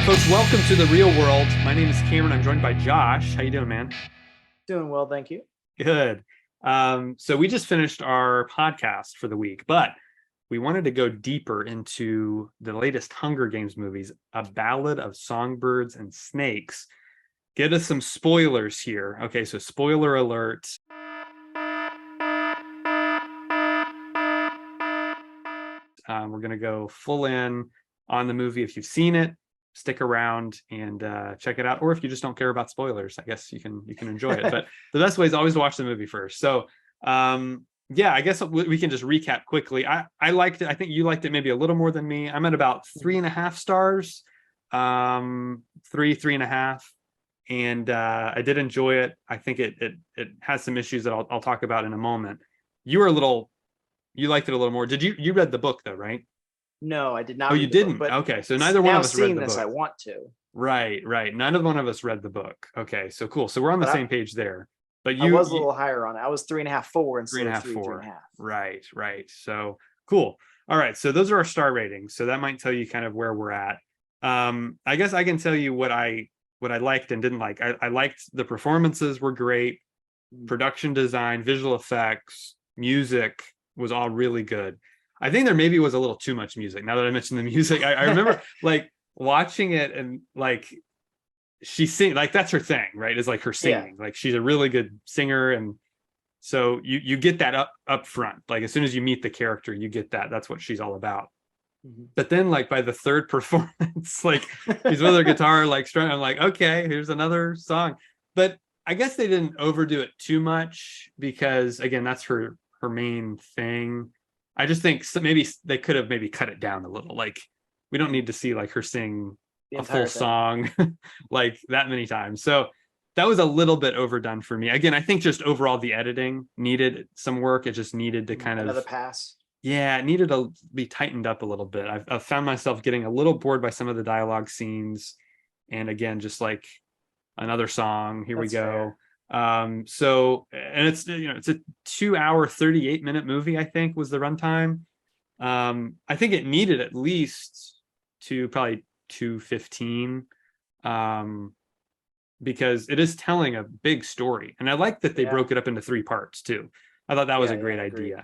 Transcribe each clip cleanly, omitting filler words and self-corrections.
right, folks, welcome to the real world. My name is Cameron. I'm joined by Josh. How you doing, man? Doing well, thank you. Good. So we just finished our podcast for the week, but we wanted to go deeper into the latest Hunger Games movies, A Ballad of Songbirds and Snakes. Get us some spoilers here. Okay, so spoiler alert. We're going to go full in on the movie. If you've seen it, stick around and check it out. Or if you just don't care about spoilers, I guess you can enjoy it. But the best way is always to watch the movie first. So yeah, I guess we can just recap quickly. I liked it. I think you liked it maybe a little more than me. I'm at about 3.5 stars, three and a half. And I did enjoy it. I think it has some issues that I'll talk about in a moment. You liked it a little more. Did you read the book though, right? No, I did Oh, not you read the book, didn't? but Okay, so neither one now of us read seeing the this, book. I want to. Right, right. None of one of us read the book. Okay, so cool. So we're on the But same page there. But I was a little higher on it. I was 3.5, 4 three instead and a of half, three and four. a half. Right, right. So cool. All right. So those are our star ratings. So that might tell you kind of where we're at. I guess I can tell you what I liked and didn't like. I liked the performances were great, production design, visual effects, music was all really good. I think there maybe was a little too much music. Now that I mentioned the music, I remember like watching it and like she sing like that's her thing, right? Is like her Yeah. singing. Like she's a really good singer, and so you get that up front. Like as soon as you meet the character, you get that. That's what she's all about. But then like by the third performance, like she's with her guitar, like strumming, I'm like, okay, here's another song. But I guess they didn't overdo it too much because again, that's her main thing. I just think maybe they could have maybe cut it down a little. Like we don't need to see like her sing The a full entire thing. song like that many times. So that was a little bit overdone for me. Again, I think just overall the editing needed some work. It just needed to kind Another of pass. yeah, it needed to be tightened up a little bit. I've found myself getting a little bored by some of the dialogue scenes, and again, just like another song. Here we That's go. fair. So and it's it's a 2 hour 38 minute movie. I think was the runtime. I think it needed at least to probably 2:15, because it is telling a big story, and I like that they Yeah. broke it up into 3 parts too. I thought that was Yeah, a yeah, great I agree.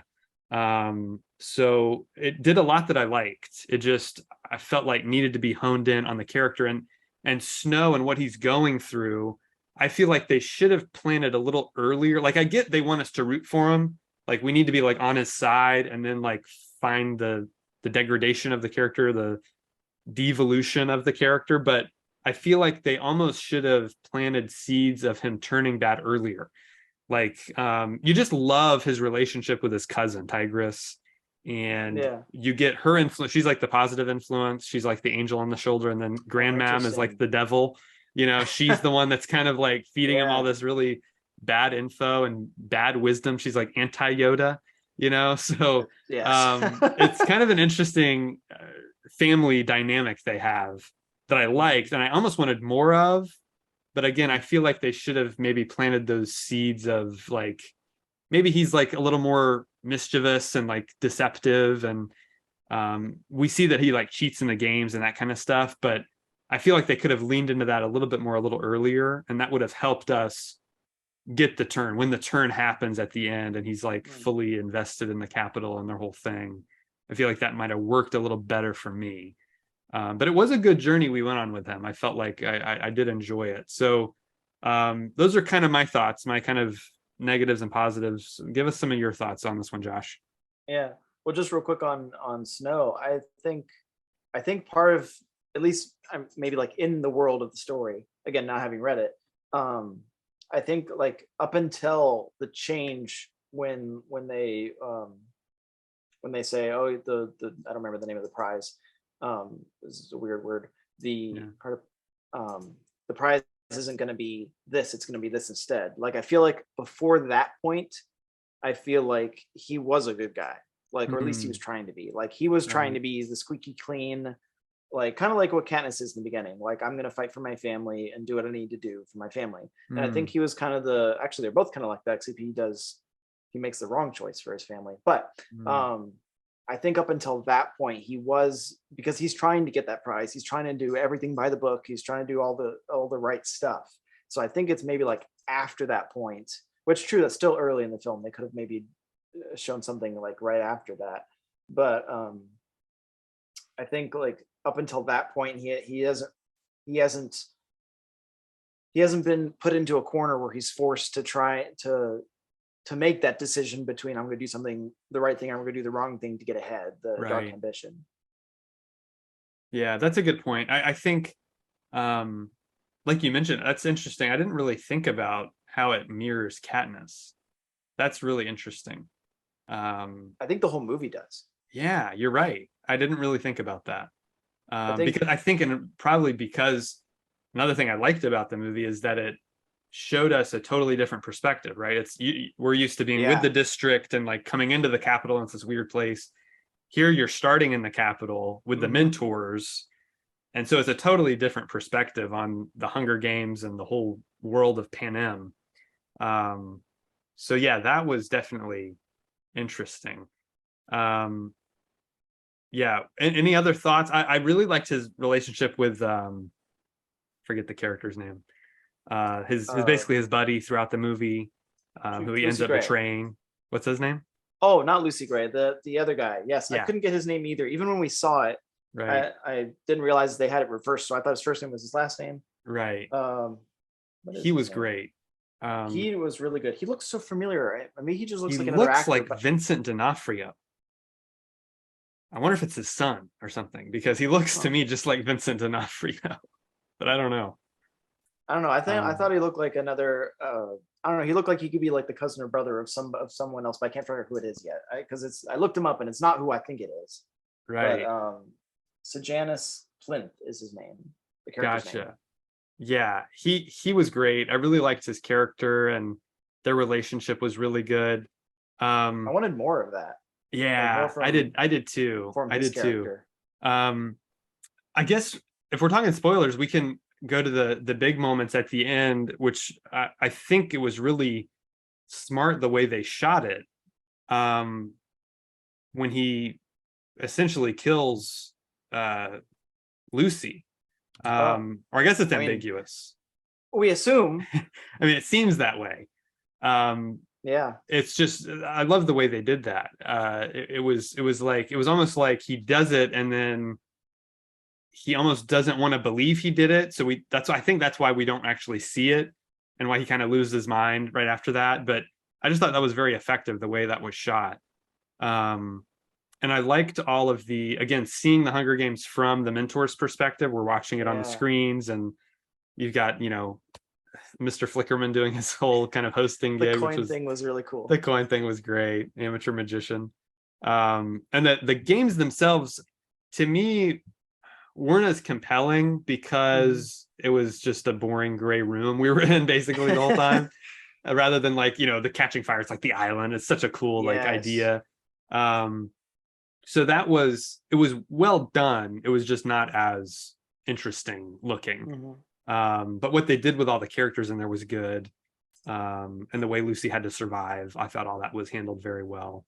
idea. So it did a lot that I liked. It just I felt like needed to be honed in on the character and Snow and what he's going through. I feel like they should have planned it a little earlier. Like I get they want us to root for him. Like we need to be like on his side and then like find the degradation of the character, the devolution of the character, but I feel like they almost should have planted seeds of him turning bad earlier. Like you just love his relationship with his cousin Tigress, and Yeah. you get her influence. She's like the positive influence. She's like the angel on the shoulder, and then Oh, Grandmam is like interesting. the devil. She's the one that's kind of like feeding him all Yeah. this really bad info and bad wisdom. She's like anti Yoda, so Yes. it's kind of an interesting family dynamic they have that I liked, and I almost wanted more of. But again, I feel like they should have maybe planted those seeds of like maybe he's like a little more mischievous and like deceptive, and we see that he like cheats in the games and that kind of stuff. But I feel like they could have leaned into that a little bit more a little earlier, and that would have helped us get the turn when the turn happens at the end and he's like fully invested in the capital and their whole thing. I feel like that might have worked a little better for me. But it was a good journey we went on with him. I felt like I did enjoy it. So those are kind of my thoughts, my kind of negatives and positives. Give us some of your thoughts on this one, Josh. Yeah. Well, just real quick on Snow, I think part of, at least I'm maybe like in the world of the story, again, not having read it, I think like up until the change when they say, oh, the I don't remember the name of the prize. This is a weird word. The Yeah. part of the prize isn't going to be this, it's going to be this instead. Like I feel like before that point, I feel like he was a good guy, like, or at least he was Mm, trying to be. Like he was trying right. to be the squeaky clean, like kind of like what Katniss is in the beginning. Like I'm gonna fight for my family and do what I need to do for my family. And I think Mm, he was kind of actually they're both kind of like that, except he makes the wrong choice for his family. But mm, um I think up until that point, he was, because he's trying to get that prize. He's trying to do everything by the book. He's trying to do all the right stuff. So I think it's maybe like after that point, which true, that's still early in the film. They could have maybe shown something like right after that. But I think like up until that point, he hasn't he hasn't been put into a corner where he's forced to try to make that decision between I'm going to do something the right thing, I'm going to do the wrong thing to get ahead. The dark Right. ambition. Yeah, that's a good point. I think, like you mentioned, that's interesting. I didn't really think about how it mirrors Katniss. That's really interesting. I think the whole movie does. Yeah, you're right. I didn't really think about that. I think Because I think, and probably because another thing I liked about the movie is that it showed us a totally different perspective, right? We're used to being with the yeah. district and like coming into the capital, and it's this weird place. Here you're starting in the capital with the Mm-hmm. mentors, and so it's a totally different perspective on the Hunger Games and the whole world of Panem. So yeah, that was definitely interesting. Um, yeah. Any other thoughts? I really liked his relationship with forget the character's name. His Uh, basically his buddy throughout the movie, who he ends Lucy up Gray. betraying. What's his name? Oh, not Lucy Gray. The other guy. Yes, I Yeah, couldn't get his name either. Even when we saw it, right, I didn't realize they had it reversed. So I thought his first name was his last name. right. Um, what is He his was name? great. He was really good. He looks so familiar. I mean, he just He looks like another looks actor. like But Vincent D'Onofrio. I wonder if it's his son or something because he looks to huh, me just like Vincent D'Onofrio, but I don't know. I don't know. I Um, thought he looked like another. I don't know. He looked like he could be like the cousin or brother of someone else, but I can't figure out who it is yet. Because it's I looked him up and it's not who I think it is. But right, Sejanus Plinth is his name, the character's name. gotcha. Yeah, he was great. I really liked his character and their relationship was really good. I Um, wanted more of that, like more yeah, I did too. from I his did too. character. Um, I guess if we're talking spoilers, we can go to the big moments at the end, which I think it was really smart the way they shot it. Um, when he essentially kills uh, Lucy, Oh, or I guess it's I mean, ambiguous. we assume. I mean, it seems that way. Um, Yeah, it's just I love the way they did that. It was like it was almost like he does it and then he almost doesn't want to believe he did it. So I think that's why we don't actually see it and why he kind of loses his mind right after that. But I just thought that was very effective the way that was shot. Um, and I liked all of again, seeing the Hunger Games from the mentor's perspective. We're watching it on the yeah. screens, and you've got, Mr. Flickerman doing his whole kind of hosting The gig, which coin was thing was really cool. the coin thing was great, amateur magician. And the games themselves, to me, weren't as compelling Mhm. because it was just a boring gray room we were in basically the whole time, rather than like the catching fire. It's like the island. It's such a cool like Yes. idea. Um, so it was well done. It was just not as interesting looking. Mhm. But what they did with all the characters in there was good. And the way Lucy had to survive, I thought all that was handled very well.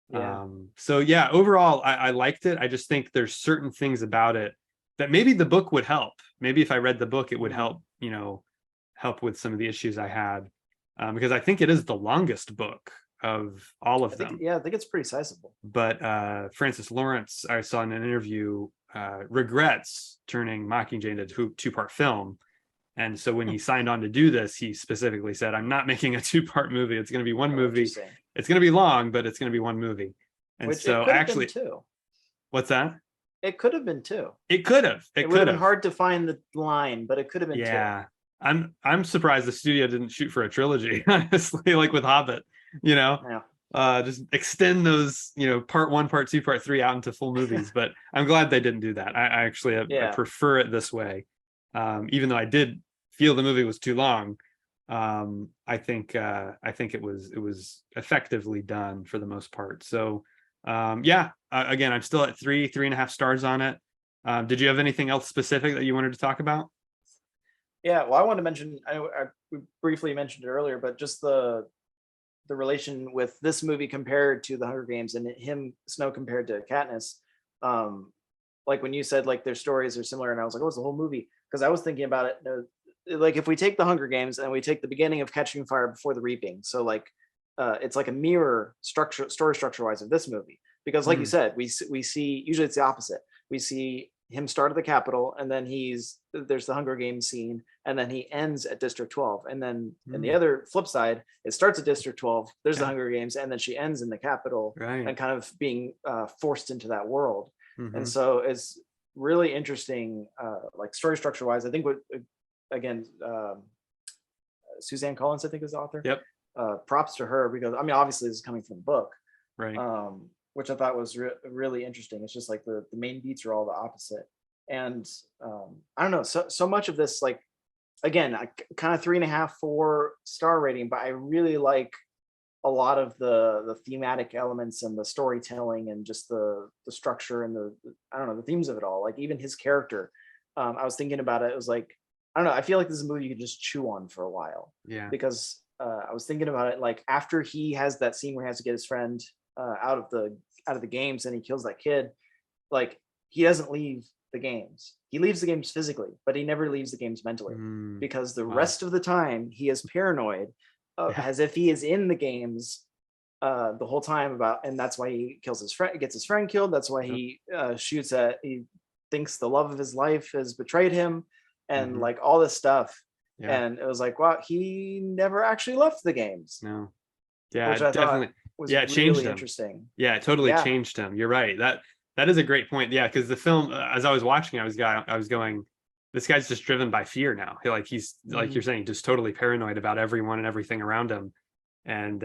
Yeah. So yeah, overall, I liked it. I just think there's certain things about it that maybe the book would help. Maybe if I read the book, it would Mhm. help with some of the issues I had. Because I think it is the longest book of all of them. I think it's pretty sizable. But Francis Lawrence, I saw in an interview, regrets turning Mockingjay into a two-part film. And so when he signed on to do this, he specifically said, I'm not making a two-part movie. It's going to be one Oh, movie. interesting. It's going to be long, but it's going to be one movie. And Which it so could have been actually, too. what's that? It could have been too. It could have. It It would have could been have. hard to find the line, but it could have been two. Yeah. I'm surprised the studio didn't shoot for a trilogy, honestly, like with Hobbit, you know. Yeah. Just extend those, part one, part two, part three out into full movies. But I'm glad they didn't do that. I actually I Yeah. prefer it this way. Even though I did feel the movie was too long, I think it was effectively done for the most part. So yeah, again, I'm still at 3.5 stars on it. Did you have anything else specific that you wanted to talk about? Yeah. Well, I wanted to mention, we briefly mentioned it earlier, but just the relation with this movie compared to the Hunger Games, and Snow compared to Katniss. Like when you said like their stories are similar, and I was like, oh, it's the whole movie, because I was thinking about it. Like if we take the Hunger Games and we take the beginning of Catching Fire before the Reaping, so like it's like a mirror story structure wise of this movie, because like you said, we see usually it's the opposite. We see him start at the Capitol, and then there's the Hunger Games scene, and then he ends at District 12, and then in the other flip side, it starts at District 12. There's the Hunger Games, and then she ends in the Capitol, and kind of being forced into that world. And so it's really interesting, like story structure wise. I think what again, Suzanne Collins, I think, is the author. Yep. Props to her, because I mean, obviously this is coming from the book, right? Which I thought was really interesting. It's just like the main beats are all the opposite, and I don't know. So much of this, like, again, kind of 3.5, 4-star rating, but I really like a lot of the thematic elements and the storytelling and just the structure and the I don't know, the themes of it all. Like even his character, I was thinking about it. It was like, I don't know. I feel like this is a movie you could just chew on for a while. Yeah. Because I was thinking about it, like after he has that scene where he has to get his friend out of the games, and he kills that kid. Like he doesn't leave the games. He leaves the games physically, but he never leaves the games mentally, because the rest of the time he is paranoid, as if he is in the games the whole time and that's why he kills his friend, gets his friend killed. That's why he he thinks the love of his life has betrayed him, and like all this stuff. And it was like, wow, he never actually left the games. No. Yeah, which I definitely. thought was It changed really him. interesting. Yeah, it totally changed him. You're right. That is a great point. Yeah, because the film, as I was watching, I was going, this guy's just driven by fear now. He's like you're saying, just totally paranoid about everyone and everything around him, and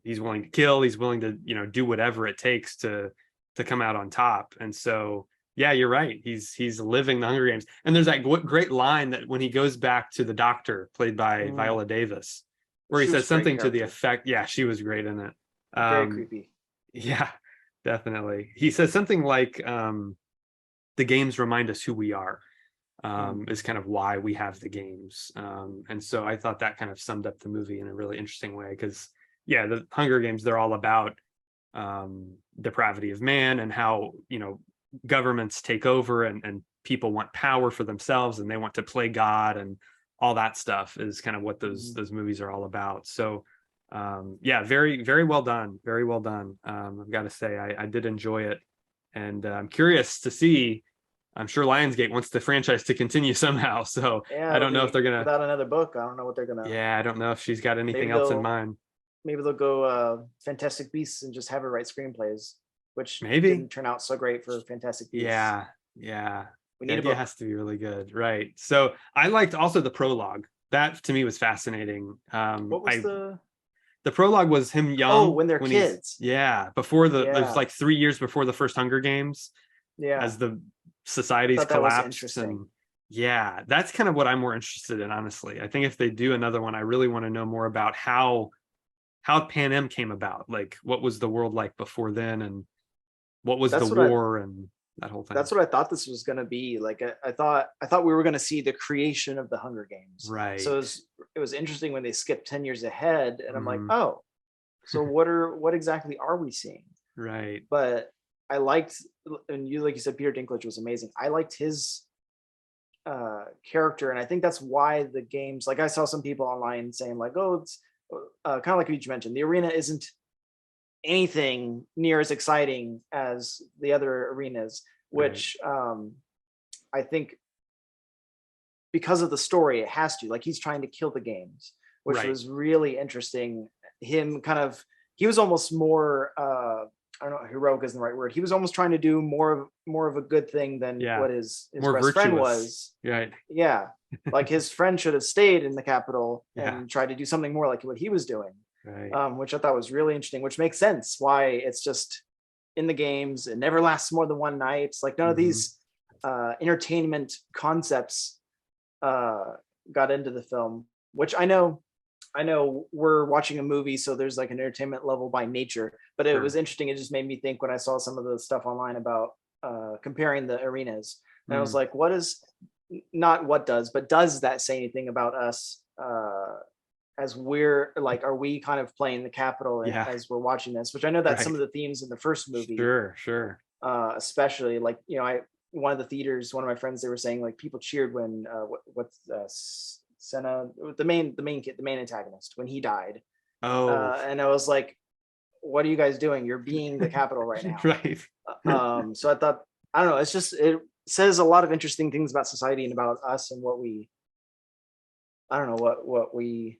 he's willing to kill. He's willing to do whatever it takes to come out on top. And so yeah, you're right. He's living the Hunger Games. And there's that great line that when he goes back to the doctor, played by Viola Davis, where he says something to the effect. Yeah, she was great in it. Very creepy. Yeah, definitely. He says something like, the games remind us who we are, is kind of why we have the games. And so I thought that kind of summed up the movie in a really interesting way, because yeah, the Hunger Games, they're all about depravity of man, and how governments take over, and people want power for themselves, and they want to play God, and all that stuff is kind of what those movies are all about. So yeah, very, very well done. Very well done. I've got to say, I did enjoy it, and I'm curious to see. I'm sure Lionsgate wants the franchise to continue somehow. So I don't know if they're gonna, without another book. I don't know what they're gonna. Yeah, I don't know if she's got anything else in mind. Maybe they'll go Fantastic Beasts and just have her write screenplays, which maybe didn't turn out so great for Fantastic Beasts. Yeah. We need a book. It has to be really good, right? So I liked also the prologue. That to me was fascinating. What was the prologue was him young. Oh, when they're kids. Before it was like 3 years before the first Hunger Games. Yeah. As the societies collapsed. And yeah, that's kind of what I'm more interested in, honestly. I think if they do another one, I really want to know more about how Panem came about. Like, what was the world like before then, and what was the war and that whole thing. That's what I thought this was going to be. Like, I thought we were going to see the creation of the Hunger Games. Right. So it was interesting when they skipped 10 years ahead, and I'm like, oh, so what exactly are we seeing? Right. But I liked, and like you said, Peter Dinklage was amazing. I liked his character, and I think that's why the games, like I saw some people online saying like, oh, it's kind of like you mentioned, the arena isn't anything near as exciting as the other arenas, which I think because of the story, it has to, like, he's trying to kill the games, which was really interesting. He was almost more I don't know, heroic isn't the right word. He was almost trying to do more of a good thing than what his more best virtuous friend was. Right. Yeah. Like his friend should have stayed in the Capitol and tried to do something more like what he was doing. Right. Which I thought was really interesting, which makes sense why it's just in the games. It never lasts more than one night. It's like none of these entertainment concepts got into the film, which I know we're watching a movie, so there's like an entertainment level by nature, but it was interesting. It just made me think when I saw some of the stuff online about comparing the arenas, and I was like, does that say anything about us as we're like, are we kind of playing the Capitol Yeah. as we're watching this? Which I know that some Right. of the themes in the first movie, Sure. especially like, you know, I one of the theaters, one of my friends, they were saying like people cheered when what's Senna, the main antagonist, when he died, Oh, and I was like, what are you guys doing? You're being the Capitol right now. right. So I thought, I don't know, it's just, it says a lot of interesting things about society and about us and what we, I don't know, what we,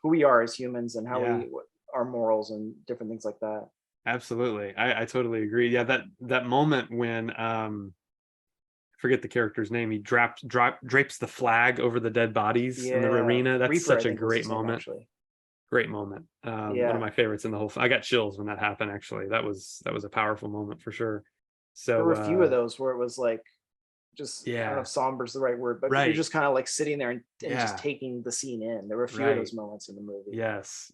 who we are as humans and how Yeah, we, what, our morals and different things like that. absolutely. I totally agree. Yeah, that moment when I forget the character's name, he drapes the flag over the dead bodies in the Yeah, arena. That's Reaper, I such a think was great his name moment. actually. Great moment. One of Yeah, my favorites in the whole I got chills when that happened, actually. That was a powerful moment for sure. there were So a few of those where it was like, just, I don't know yeah, if somber is the right word, but you're right. just kind of like sitting there and just Yeah, taking the scene in. There were a few of right. those moments in the movie. Yes.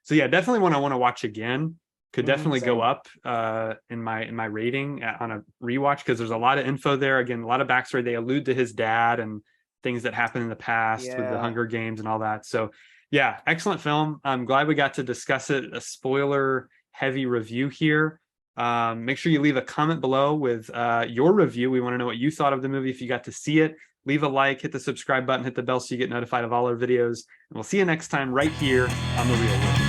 So yeah, definitely one I want to watch again. Could definitely go Same. up in my rating on a rewatch because there's a lot of info there. Again, a lot of backstory. They allude to his dad and things that happened in the past with the Yeah. Hunger Games and all that. So yeah, excellent film. I'm glad we got to discuss it. A spoiler heavy review here. Make sure you leave a comment below with your review. We want to know what you thought of the movie if you got to see it. Leave a like, hit the subscribe button, hit the bell so you get notified of all our videos. And we'll see you next time right here on The Real World.